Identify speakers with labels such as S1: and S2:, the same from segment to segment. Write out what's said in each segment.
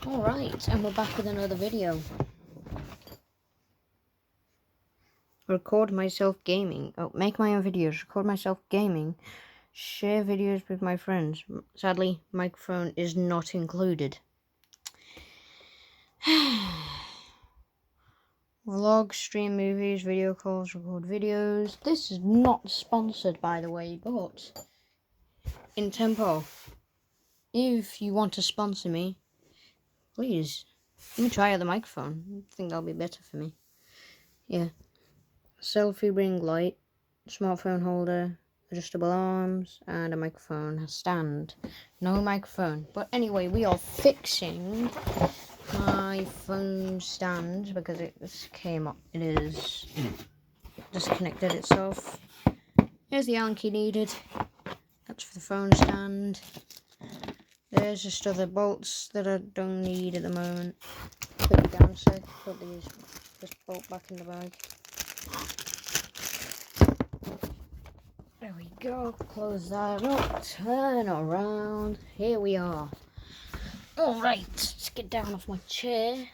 S1: Alright, and we're back with another video. Record myself gaming. Oh, make my own videos. Record myself gaming. Share videos with my friends. Sadly, microphone is not included. Vlog, stream movies, video calls, record videos. This is not sponsored, by the way, but in Tempo, if you want to sponsor me, please, let me try out the microphone. I think that'll be better for me. Yeah. Selfie ring light, smartphone holder, adjustable arms, and a microphone stand. No microphone. But anyway, we are fixing my phone stand because it came up. It is disconnected itself. Here's the Allen key needed. That's for the phone stand. There's just other bolts that I don't need at the moment. Put it down a sec. Put this bolt back in the bag. There we go. Close that up. Turn around. Here we are. Alright, let's get down off my chair,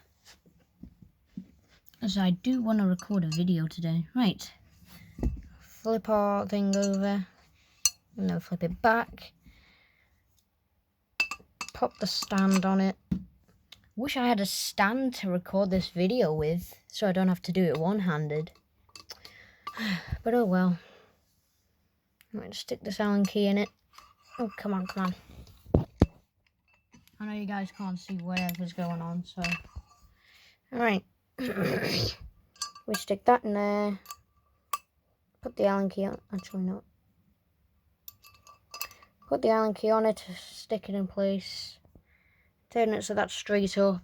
S1: as I do want to record a video today. Right, flip our thing over, and then flip it back, pop the stand on it. Wish I had a stand to record this video with, so I don't have to do it one-handed, but oh well. Right, stick this Allen key in it. Oh, come on, come on. I know you guys can't see whatever's going on, so... Alright. We stick that in there. Put the Allen key on. Actually, not. Put the Allen key on it to stick it in place. Turn it so that's straight up.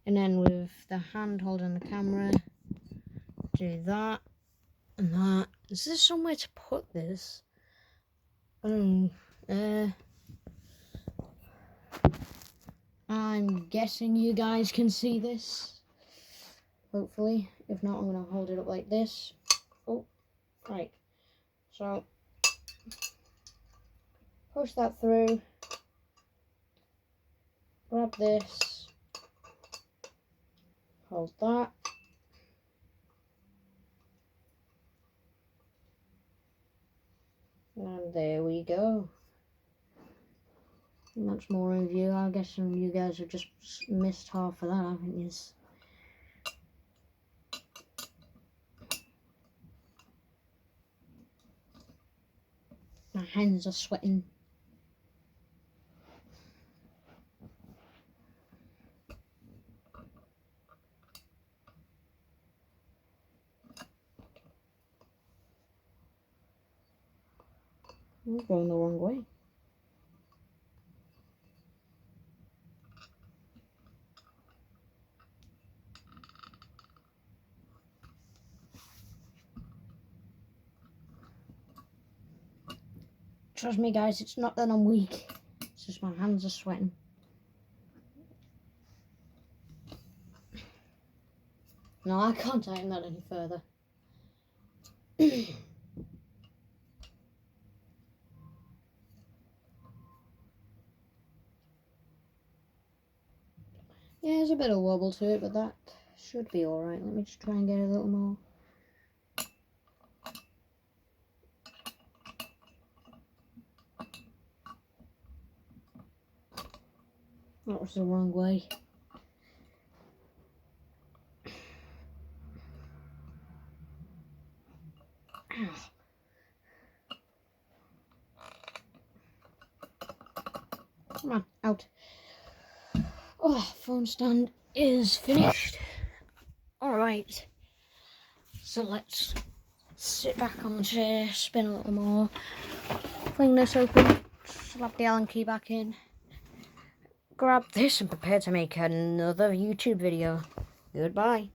S1: And then with the hand holding the camera, do that and that. Is there somewhere to put this? I'm guessing you guys can see this. Hopefully. If not, I'm going to hold it up like this. Oh, right. So, push that through. Grab this. Hold that. And there we go. Much more review. I guess some of you guys have just missed half of that, haven't you? My hands are sweating. I'm going the wrong way. Trust me guys, it's not that I'm weak. It's just my hands are sweating. No, I can't tighten that any further. Yeah, there's a bit of wobble to it, but that should be alright. Let me just try and get a little more. That was the wrong way. Ow. Come on, out. Oh, phone stand is finished. Alright. So let's sit back on the chair, spin a little more, fling this open, slap the Allen key back in, grab this and prepare to make another YouTube video. Goodbye.